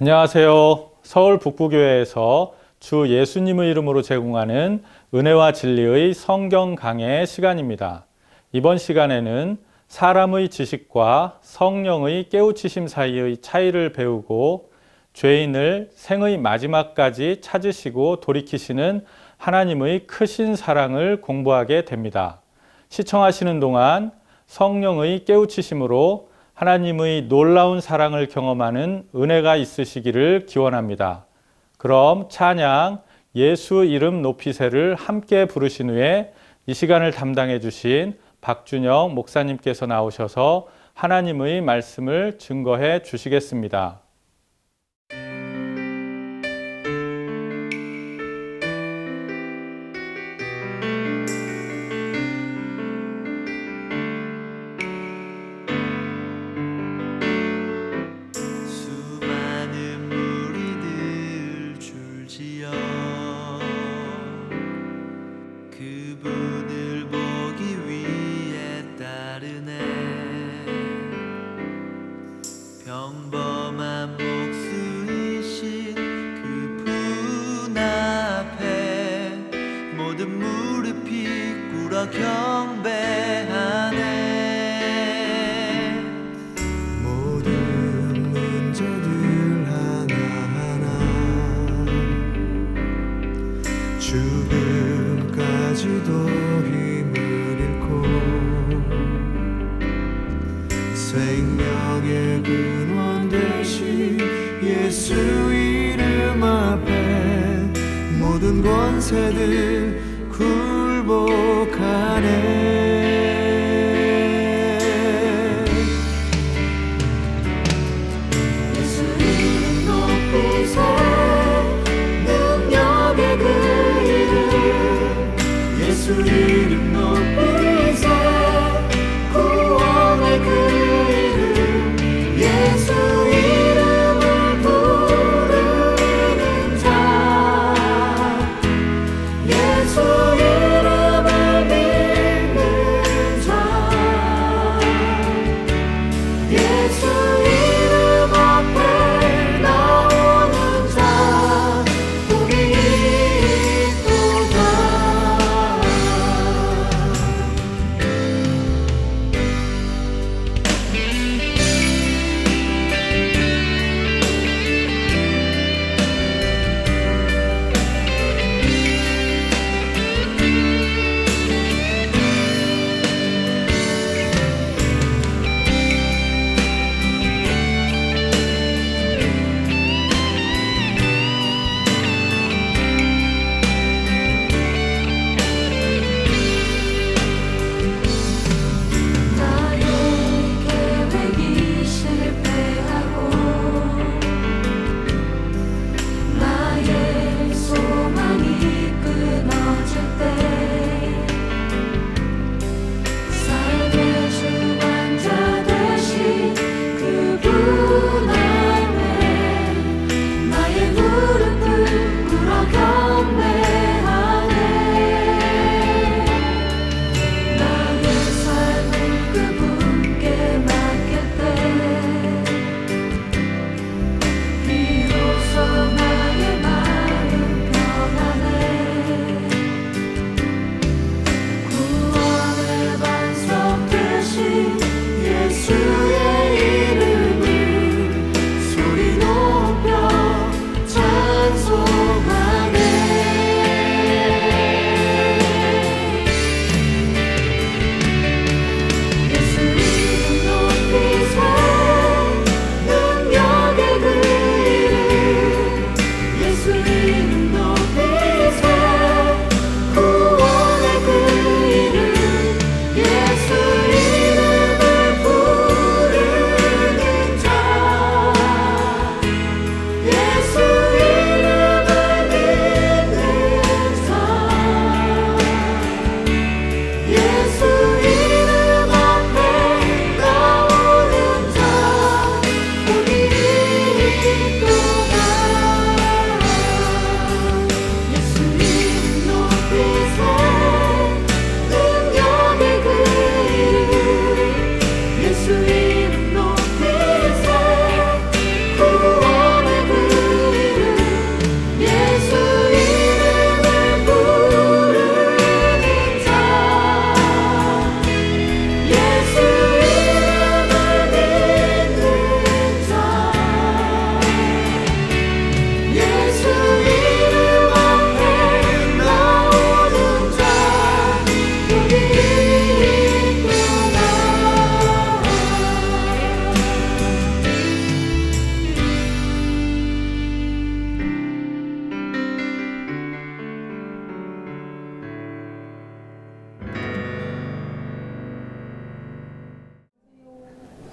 안녕하세요. 서울 북부교회에서 주 예수님의 이름으로 제공하는 은혜와 진리의 성경 강해 시간입니다. 이번 시간에는 사람의 지식과 성령의 깨우치심 사이의 차이를 배우고 죄인을 생의 마지막까지 찾으시고 돌이키시는 하나님의 크신 사랑을 공부하게 됩니다. 시청하시는 동안 성령의 깨우치심으로 하나님의 놀라운 사랑을 경험하는 은혜가 있으시기를 기원합니다. 그럼 찬양 예수 이름 높이세를 함께 부르신 후에 이 시간을 담당해 주신 박준영 목사님께서 나오셔서 하나님의 말씀을 증거해 주시겠습니다. 평범한 목수이신 그분 앞에 모든 무릎이 꿇어 경배하네. 모든 문제들 하나하나 죽음까지도 힘을 잃고 생명의 근원 되신 예수 이름 앞에 모든 권세들 굴복하네. 예수 이름 높이세 능력의 그 이름 예수 이름 높이세 구원의 그 예수 이름을 부르는 자 예수 이름을 믿는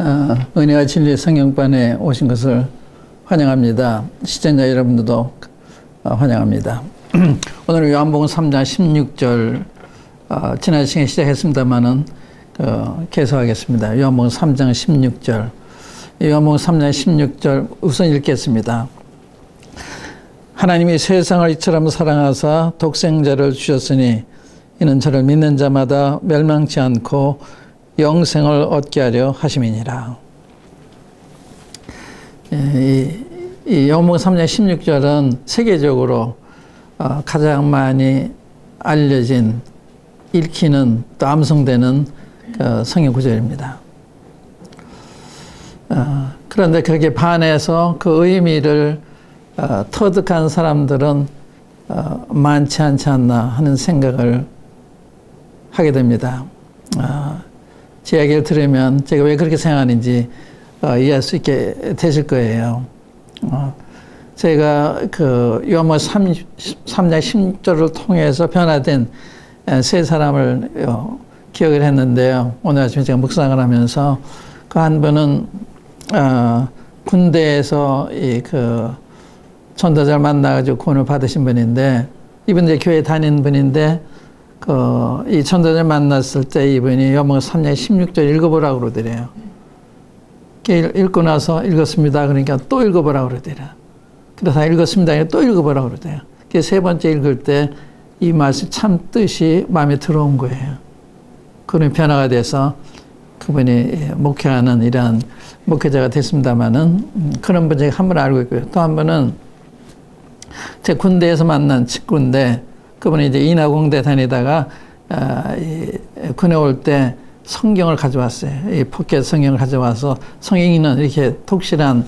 은혜와 진리 성경반에 오신 것을 환영합니다. 시청자 여러분들도 환영합니다. 오늘 요한복음 3장 16절 지난 시간에 시작했습니다만은 계속하겠습니다. 요한복음 3장 16절. 요한복음 3장 16절 우선 읽겠습니다. 하나님이 세상을 이처럼 사랑하사 독생자를 주셨으니 이는 저를 믿는 자마다 멸망치 않고 영생을 얻게 하려 하심이니라. 이 요한복음 3장 16절은 세계적으로 가장 많이 알려진, 읽히는 또 암송되는 성경 구절입니다. 그런데 거기에 반해서 그 의미를 터득한 사람들은 많지 않지 않나 하는 생각을 하게 됩니다. 제 이야기를 들으면 제가 왜 그렇게 생각하는지 이해할 수 있게 되실 거예요. 제가 요한복음 3장 16절을 통해서 변화된 세 사람을 기억을 했는데요. 오늘 아침에 제가 묵상을 하면서 그 한 분은 군대에서 전도자를 만나가지고 구원을 받으신 분인데, 이분 이제 교회 다니는 분인데, 이 전도자를 만났을 때 이분이 요한복음 3장 16절 읽어보라고 그러더래요. 읽고 나서 읽었습니다. 그러니까 또 읽어보라고 그러더래요. 그래서 읽었습니다. 또 읽어보라고 그러더래요. 세 번째 읽을 때 이 말씀 참 뜻이 마음에 들어온 거예요. 그분이 변화가 돼서 그분이 목회하는 이러한 목회자가 됐습니다만은, 그런 분 제가 한 분 알고 있고요. 또 한 분은 제 군대에서 만난 친구인데, 그분이 이제 인하공대 다니다가 군에 올 때 성경을 가져왔어요. 이 포켓 성경을 가져와서 성경 읽는 이렇게 독실한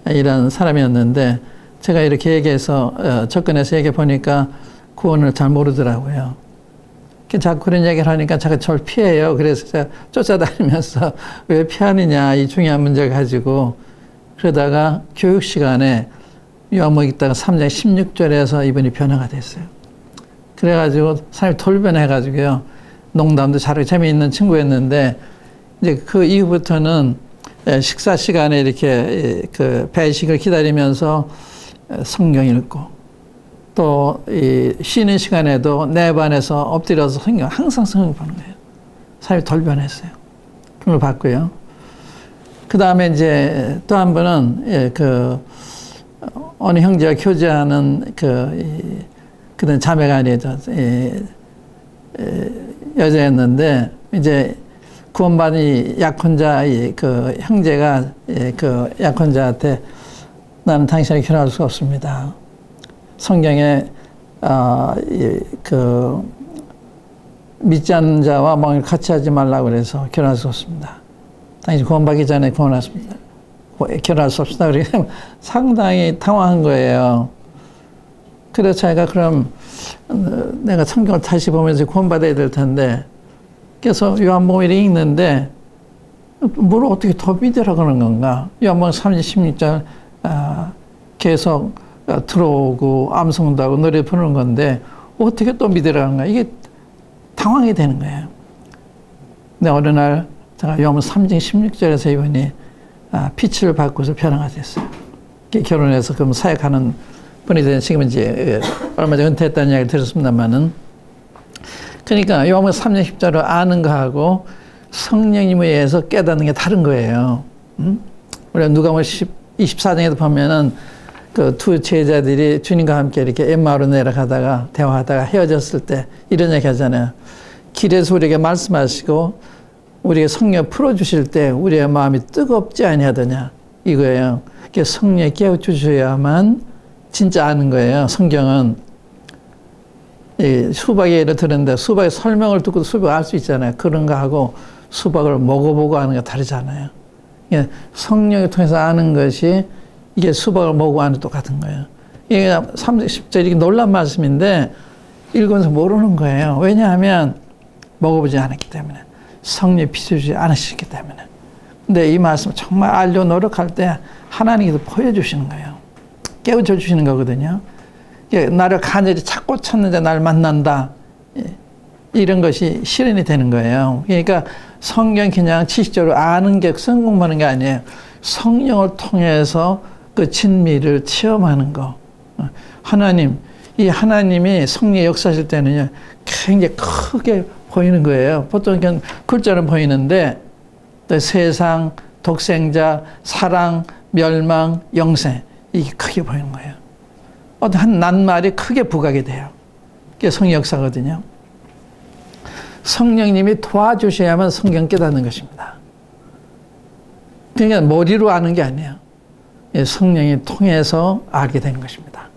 이런 사람이었는데, 제가 이렇게 얘기해서 접근해서 얘기해 보니까 구원을 잘 모르더라고요. 자꾸 그런 얘기를 하니까 자꾸 저를 피해요. 그래서 제가 쫓아다니면서 왜 피하느냐, 이 중요한 문제를 가지고. 그러다가 교육 시간에 요한복음 읽다가 3장 16절에서 이분이 변화가 됐어요. 그래가지고 사람이 돌변해가지고요. 농담도 잘하고 재미있는 친구였는데, 이제 그 이후부터는 식사 시간에 이렇게 배식을 기다리면서 성경 읽고, 또 쉬는 시간에도 내 반에서 엎드려서 항상 성경 보는 거예요. 사람이 돌변했어요. 그걸 봤고요. 그 다음에 이제 또 한 분은 어느 형제와 교제하는 그런 자매가 아니죠. 여자였는데, 이제 구원받은 약혼자 형제가 약혼자한테 나는 당신을 결혼할 수 없습니다. 성경에 믿지 않는 자와 멍을 같이 하지 말라고 그래서 결혼할 수 없습니다. 당신 구원받기 전에 결혼할 수 없습니다. 그래서 상당히 당황한 거예요. 그래서 제가 그럼 내가 성경을 다시 보면서 구원받아야 될 텐데, 그래서 요한복음을 읽는데 뭘 어떻게 더 믿으라고 그러는 건가? 요한복음 3장 16절 계속 들어오고 암송도 하고 노래 부르는 건데 어떻게 또 믿으라고 하는가? 이게 당황이 되는 거예요. 근데 어느 날 제가 요한복음 3장 16절에서 이분이 빛을 받고서 변화가 됐어요. 결혼해서 그럼 사역하는 분이 된, 지금 이제 얼마 전에 은퇴했다는 이야기를 들었습니다만은, 그러니까 요한복음 3장 10절을 아는 거하고 성령님에 의해서 깨닫는 게 다른 거예요. 우리가 누가복음 24장에도 보면은 그 두 제자들이 주님과 함께 이렇게 엠마오로 내려가다가 대화하다가 헤어졌을 때 이런 얘기 하잖아요. 길에서 우리에게 말씀하시고 우리에게 성령 풀어주실 때 우리의 마음이 뜨겁지 아니하더냐, 이거예요. 성령에 깨워주셔야만 진짜 아는 거예요. 성경은 수박 예를 들었는데 수박의 설명을 듣고 수박 알 수 있잖아요. 그런 거 하고 수박을 먹어보고 아는 게 다르잖아요. 성령을 통해서 아는 것이 이게 수박을 먹고 아는 똑같은 거예요. 이게 30절 이게 놀란 말씀인데 읽으면서 모르는 거예요. 왜냐하면 먹어보지 않았기 때문에, 성령이 비춰주지 않으셨기 때문에. 근데 이 말씀을 정말 알려 노력할 때 하나님께서 보여주시는 거예요. 깨우쳐 주시는 거거든요. 나를 간절히 찾고 찾는데 날 만난다. 이런 것이 실현이 되는 거예요. 그러니까 성경 그냥 지식적으로 아는 게 성공하는 게 아니에요. 성령을 통해서 그 진미를 체험하는 거. 하나님, 이 하나님이 성령의 역사하실 때는요, 굉장히 크게 보이는 거예요. 보통 그냥 글자는 보이는데, 세상, 독생자, 사랑, 멸망, 영생, 이게 크게 보이는 거예요. 어떤 한 낱말이 크게 부각이 돼요. 그게 성령 역사거든요. 성령님이 도와주셔야만 성경 깨닫는 것입니다. 그러니까 머리로 아는 게 아니에요. 성령이 통해서 알게 되는 것입니다.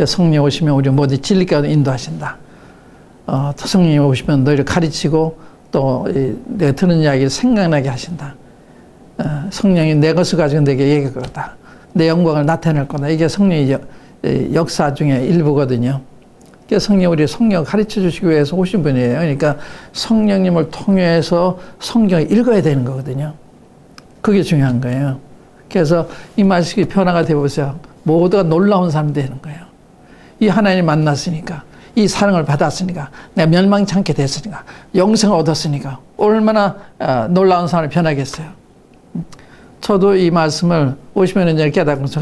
성령 오시면 우리 모두 진리 가운데 인도하신다. 성령이 오시면 너희를 가르치고 또 내가 들은 이야기를 생각나게 하신다. 성령이 내 것을 가지고 내게 얘기할 거다. 내 영광을 나타낼 거다. 이게 성령의 역사 중에 일부거든요. 성령 우리 성령 가르쳐 주시기 위해서 오신 분이에요. 그러니까 성령님을 통해서 성경을 읽어야 되는 거거든요. 그게 중요한 거예요. 그래서 이 말씀이 변화가 되어보세요. 모두가 놀라운 사람이 되는 거예요. 이 하나님 만났으니까, 이 사랑을 받았으니까, 내가 멸망치 않게 됐으니까, 영생을 얻었으니까 얼마나 놀라운 사람이 변하겠어요. 저도 이 말씀을 50년 전에 깨닫고서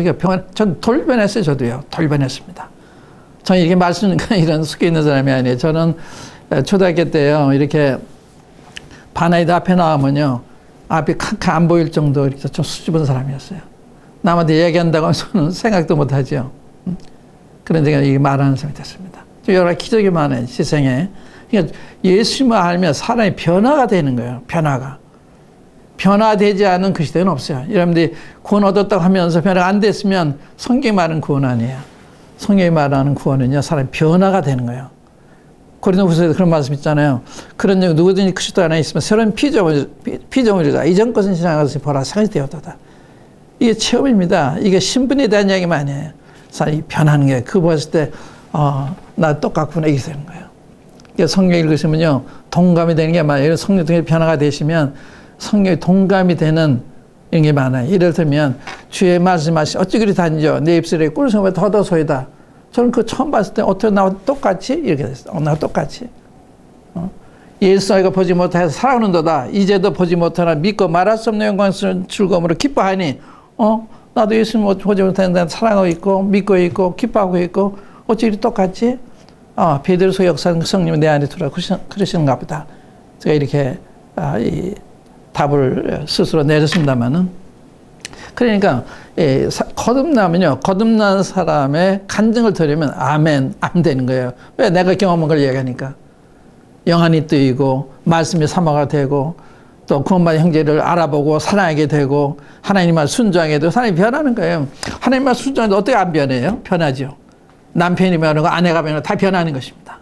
전 돌변했어요. 저도요. 돌변했습니다. 저는 이렇게 말씀 이런 숙여 있는 사람이 아니에요. 저는 초등학교 때요. 이렇게 반아이들 앞에 나오면요. 앞이 칵칵 안 보일 정도 이렇게 좀 수줍은 사람이었어요. 남한테 얘기한다고 저는 생각도 못 하죠. 그런 제가 이게 말하는 사람이 됐습니다. 여러 가지 기적이 많아요. 세상에. 그러니까 예수님을 알면 사람이 변화가 되는 거예요. 변화가. 변화되지 않은 그 시대는 없어요. 여러분들이 구원 얻었다고 하면서 변화가 안 됐으면 성경이 말하는 구원 아니에요. 성경이 말하는 구원은요, 사람이 변화가 되는 거예요. 고린도후서에도 그런 말씀 있잖아요. 그런 적 누구든지 그리스도 안에 있으면 새로운 피조물이다. 이전 것은 지나가서 보라 새것이 되었다. 이게 체험입니다. 이게 신분에 대한 이야기만 아니에요. 사람이 변하는 게, 그거 봤을 때, 나 똑같구나, 이게 되는 거예요. 그러니까 성경 읽으시면요, 동감이 되는 게 많아요. 성령 통해 변화가 되시면 성경에 동감이 되는 이런 게 많아요. 예를 들면, 주의 말씀하시, 어찌 그리 단죠? 내 입술에 꿀성을 더더소이다. 저는 그거 처음 봤을 때 어떻게 나와 똑같이? 이렇게 됐어요. 나와 똑같이. 예수 너희가 보지 못해서 살아오는도다. 이제도 보지 못하나 믿고 말할 수 없는 영광스러운 즐거움으로 기뻐하니, 나도 예수님 보지 못하는데 사랑하고 있고, 믿고 있고, 기뻐하고 있고, 어찌 이리 똑같지? 베드로서 역사는 성령이 내 안에 들어와 그러시는가 보다. 제가 이렇게, 이 답을 스스로 내렸습니다만은. 그러니까, 거듭나면요, 거듭난 사람의 간증을 들으면 아멘, 안 되는 거예요. 왜? 내가 경험한 걸 얘기하니까. 영안이 뜨이고, 말씀이 사모가 되고, 또 구원받은 형제를 알아보고 사랑하게 되고, 하나님 말 순종하게 되고, 사람이 변하는 거예요. 하나님 말 순종하는데 어떻게 안 변해요? 변하죠. 남편이 변하고 아내가 변하고 다 변하는 것입니다.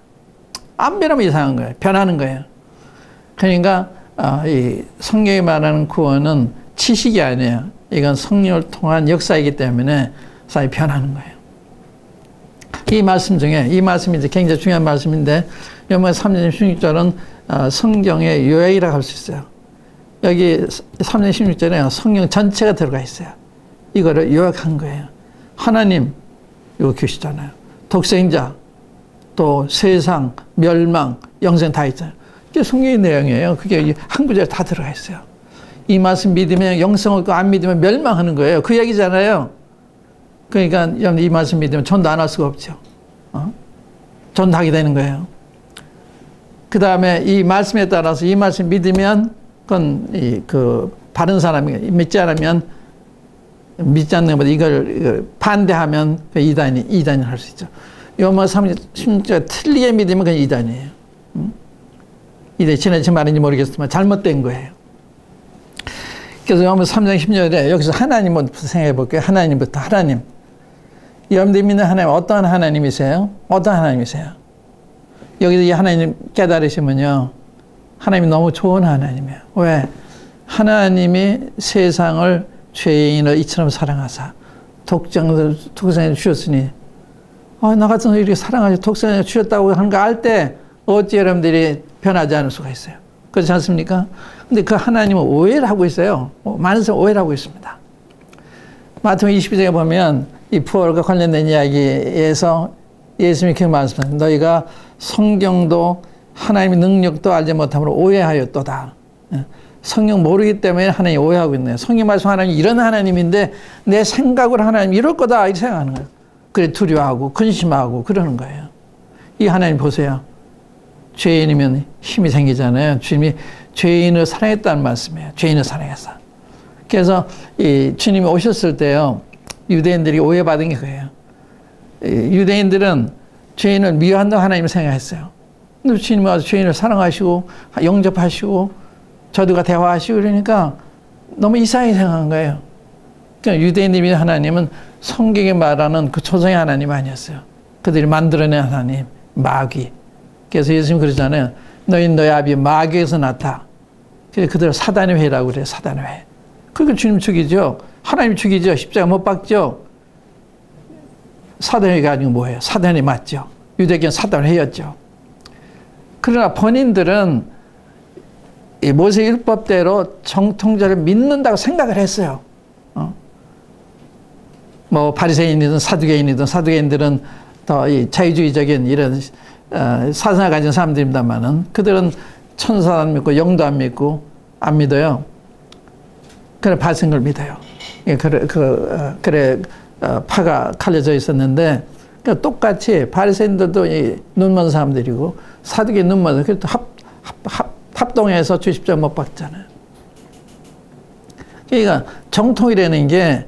안 변하면 이상한 거예요. 변하는 거예요. 그러니까, 이 성경이 말하는 구원은 지식이 아니에요. 이건 성령을 통한 역사이기 때문에 사람이 변하는 거예요. 이 말씀 중에, 이 말씀이 이제 굉장히 중요한 말씀인데, 요번 3년 16절은 성경의 요약이라고 할 수 있어요. 여기 3년 16절에 성경 전체가 들어가 있어요. 이거를 요약한 거예요. 하나님, 이거 계시잖아요. 독생자, 또 세상, 멸망, 영생 다 있잖아요. 그게 성경의 내용이에요. 그게 한 구절에 다 들어가 있어요. 이 말씀 믿으면 영생 얻고 안 믿으면 멸망하는 거예요. 그 얘기잖아요. 그러니까 이 말씀 믿으면 전도 안 할 수가 없죠. 전도하게 되는 거예요. 그 다음에 이 말씀에 따라서 이 말씀 믿으면 그건 바른 사람이 믿지 않으면 믿지 않는 것보다 이걸 반대하면 이단이 할 수 있죠. 요마 16절 틀리게 믿으면 그건 이단이에요. 이게 지나친 말인지 모르겠지만 잘못된 거예요. 그래서 요마 3장 10절에 여기서 하나님부터 생각해 볼게요. 하나님부터. 하나님. 여러분들이 믿는 하나님 어떤 하나님이세요? 어떤 하나님이세요? 여기서 이 하나님 깨달으시면요. 하나님이 너무 좋은 하나님이에요. 왜? 하나님이 세상을 죄인을 이처럼 사랑하사 독생자를 주셨으니 나 같은 놈 이렇게 사랑하셔 독생자를 주셨다고 하는 거 알 때 어찌 여러분들이 변하지 않을 수가 있어요. 그렇지 않습니까? 근데 그 하나님은 오해를 하고 있어요. 많은 사람 오해를 하고 있습니다. 마태복음 22장에 보면 이 부활과 관련된 이야기에서 예수님이 그렇게 말씀하십니다. 너희가 성경도 하나님의 능력도 알지 못함으로 오해하였도다. 성경 모르기 때문에 하나님 오해하고 있네요. 성경 말씀 하나님 이런 하나님인데 내 생각으로 하나님 이럴 거다 이렇게 생각하는 거예요. 그래 두려워하고 근심하고 그러는 거예요. 이 하나님 보세요. 죄인이면 힘이 생기잖아요. 주님이 죄인을 사랑했다는 말씀이에요. 죄인을 사랑했어. 그래서 이 주님이 오셨을 때요. 유대인들이 오해받은 게 그거예요. 유대인들은 죄인을 미워한다고 하나님을 생각했어요. 근데 주님이 와서 죄인을 사랑하시고 영접하시고 저들과 대화하시고 그러니까 너무 이상하게 생각한 거예요. 그러니까 유대인들이 하나님은 성경에 말하는 그 초성의 하나님 아니었어요. 그들이 만들어낸 하나님, 마귀. 그래서 예수님 그러잖아요. 너희 아비 마귀에서 나타. 그래서 그들을 사단의 회라고 그래요. 사단의 회. 그러니까 주님 죽이죠. 하나님 죽이죠. 십자가 못 박죠. 사단의 회가 아니고 뭐예요? 사단이 맞죠. 유대교는 사단의 회였죠. 그러나 본인들은 이 모세 율법대로 정통자를 믿는다고 생각을 했어요. 뭐 바리새인이든 사두개인들은 더 이 자유주의적인 이런 사상을 가진 사람들입니다만은 그들은 천사 안 믿고 영도 안 믿고 안 믿어요. 그래 바생을 믿어요. 그래 파가 갈려져 있었는데 그러니까 똑같이 바리새인들도 눈먼 사람들이고 사두개 눈먼 그래도 합동해서 주 십자가 못 박잖아요. 그러니까 정통이라는 게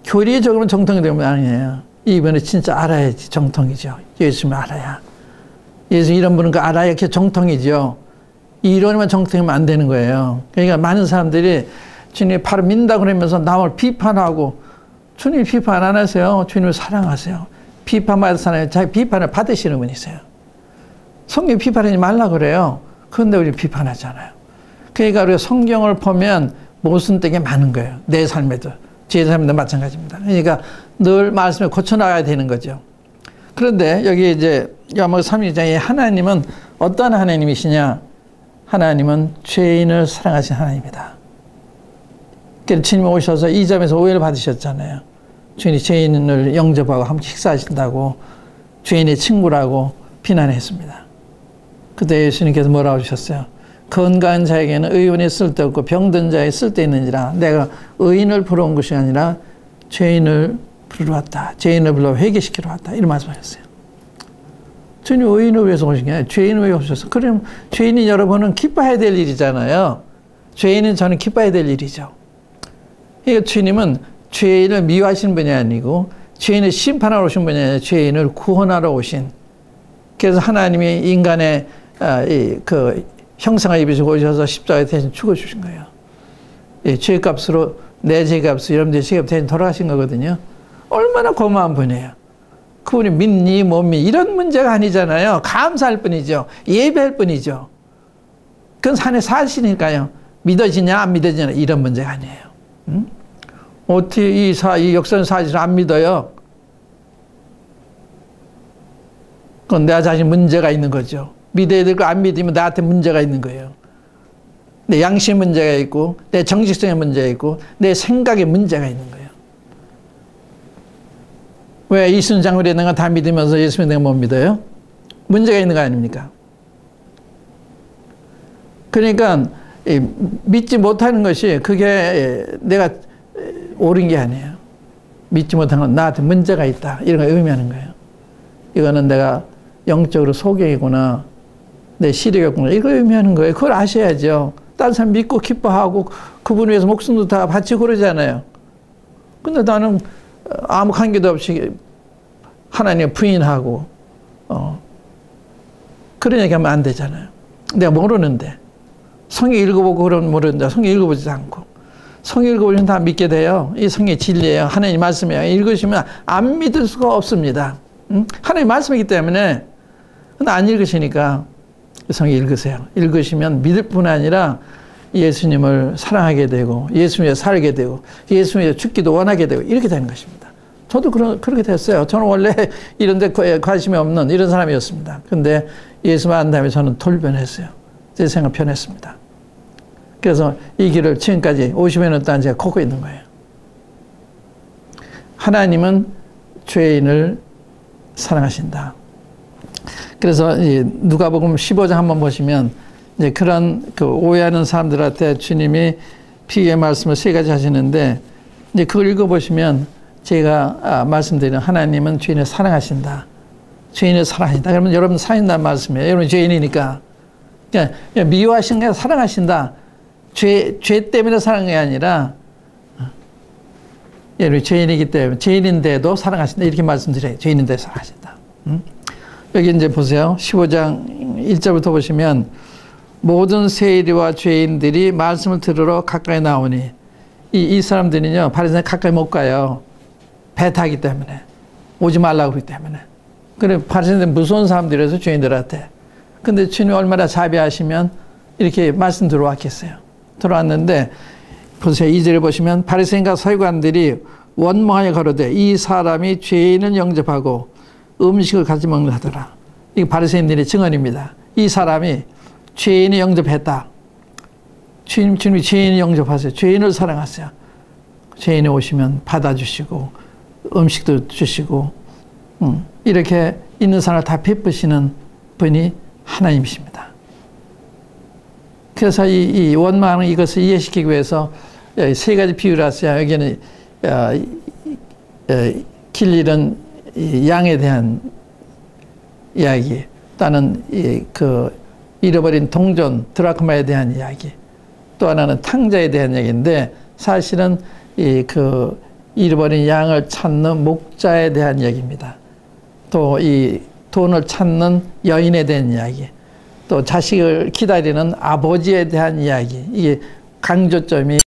교리적으로 정통이 되면 아니에요. 이번에 진짜 알아야지 정통이죠. 예수님을 알아야. 예수 이런 분은 그 알아야 그게 정통이죠. 이론만 정통이면 안 되는 거예요. 그러니까 많은 사람들이 주님이 바로 믿는다고 그러면서 남을 비판하고 주님이 비판 안 하세요. 주님을 사랑하세요. 비판받을 사람이 자기 비판을 받으시는 분이세요. 성경 비판하지 말라 그래요. 그런데 우리 비판하잖아요. 그러니까 우리가 성경을 보면 모순되게 많은 거예요. 내 삶에도. 제 삶에도 마찬가지입니다. 그러니까 늘 말씀을 고쳐나가야 되는 거죠. 그런데 여기 이제 요한복음 3장에 하나님은 어떤 하나님이시냐? 하나님은 죄인을 사랑하신 하나님이다. 그래서 주님이 오셔서 이 점에서 오해를 받으셨잖아요. 주인이 죄인을 영접하고 함께 식사하신다고 죄인의 친구라고 비난했습니다. 그때 예수님께서 뭐라고 하셨어요? 건강한 자에게는 의원이 쓸데없고 병든 자에 쓸데있는지라 내가 의인을 부러 온 것이 아니라 죄인을 부르러 왔다. 죄인을 불러 회개시키러 왔다. 이런 말씀하셨어요. 주님 의인을 위해서 오신 게 아니라 죄인을 위해 오셨어요. 그럼 죄인이 여러분은 기뻐해야 될 일이잖아요. 죄인은 저는 기뻐해야 될 일이죠. 그러니까 주님은 죄인을 미워하시는 분이 아니고 죄인을 심판하러 오신 분이 아니라 죄인을 구원하러 오신. 그래서 하나님이 인간의 그 형상을 입으시고 오셔서 십자가에 대신 죽어주신 거예요. 죄값으로 내 죄값으로 여러분들의 죄값 대신 돌아가신 거거든요. 얼마나 고마운 분이에요. 그분이 믿니 못 믿니 이런 문제가 아니잖아요. 감사할 뿐이죠. 예배할 뿐이죠. 그건 산에 사시니까요. 믿어지냐 안 믿어지냐 이런 문제가 아니에요. 응? 어떻게 이 역사는 사실을 안 믿어요? 그건 내 자신 문제가 있는 거죠. 믿어야 될 거 안 믿으면 나한테 문제가 있는 거예요. 내 양심 문제가 있고 내 정직성에 문제가 있고 내 생각에 문제가 있는 거예요. 왜 이순 장군이 있는 건 다 믿으면서 예수님 내가 못 믿어요? 문제가 있는 거 아닙니까? 그러니까 믿지 못하는 것이 그게 내가 옳은 게 아니에요. 믿지 못하는 건 나한테 문제가 있다. 이런 걸 의미하는 거예요. 이거는 내가 영적으로 소경이구나. 내 시력이구나. 이걸 의미하는 거예요. 그걸 아셔야죠. 다른 사람 믿고 기뻐하고 그분 위해서 목숨도 다 바치고 그러잖아요. 근데 나는 아무 관계도 없이 하나님 부인하고 그런 얘기하면 안 되잖아요. 내가 모르는데 성경 읽어보고 그러면 모르는데 성경 읽어보지도 않고 성경 읽어보시면 다 믿게 돼요. 이 성경이 진리예요. 하나님 말씀이에요. 읽으시면 안 믿을 수가 없습니다. 하나님 말씀이기 때문에. 근데 안 읽으시니까 성경 읽으세요. 읽으시면 믿을 뿐 아니라 예수님을 사랑하게 되고 예수님에 살게 되고 예수님에 죽기도 원하게 되고 이렇게 되는 것입니다. 저도 그렇게 됐어요. 저는 원래 이런 데 관심이 없는 이런 사람이었습니다. 근데 예수만 안 다음에 저는 돌변했어요. 제 생각 변했습니다. 그래서 이 길을 지금까지 50여 년 동안 제가 걷고 있는 거예요. 하나님은 죄인을 사랑하신다. 그래서 이 누가복음 15장 한번 보시면 이제 그런 그 오해하는 사람들한테 주님이 비유의 말씀을 3가지 하시는데 이제 그걸 읽어보시면 제가 말씀드리는 하나님은 죄인을 사랑하신다. 죄인을 사랑하신다. 그러면 여러분 사랑한다는 말씀이에요. 여러분 죄인이니까. 그러니까 미워하신 게 사랑하신다. 죄 때문에 사랑한 게 아니라 여러분 죄인이기 때문에 죄인인데도 사랑하신다. 이렇게 말씀드려요. 죄인인데 사랑하신다. 여기 이제 보세요. 15장 1절부터 보시면 모든 세리와 죄인들이 말씀을 들으러 가까이 나오니 이 사람들은요 바리새인 가까이 못 가요. 배 타기 때문에 오지 말라고 그러기 때문에. 그래 바리새인들 무서운 사람들이라서 죄인들한테. 근데 주님이 얼마나 자비하시면 이렇게 말씀 들어왔겠어요. 들어왔는데 보세요. 2절에 보시면 바리새인과 서기관들이 원망하여 가로되 이 사람이 죄인을 영접하고 음식을 같이 먹는 하더라. 이게 바리새인들의 증언입니다. 이 사람이 죄인을 영접했다. 주님이 죄인을 영접하세요. 죄인을 사랑하세요. 죄인이 오시면 받아주시고 음식도 주시고 이렇게 있는 사람을 다 베푸시는 분이 하나님이십니다. 그래서 이 원망하는 이것을 이해시키기 위해서 3가지 비유를 하세요. 여기는 길 잃은 양에 대한 이야기, 또는 그 잃어버린 동전 드라크마에 대한 이야기, 또 하나는 탕자에 대한 이야기인데 사실은 그 잃어버린 양을 찾는 목자에 대한 이야기입니다. 또 이 돈을 찾는 여인에 대한 이야기, 또 자식을 기다리는 아버지에 대한 이야기. 이게 강조점이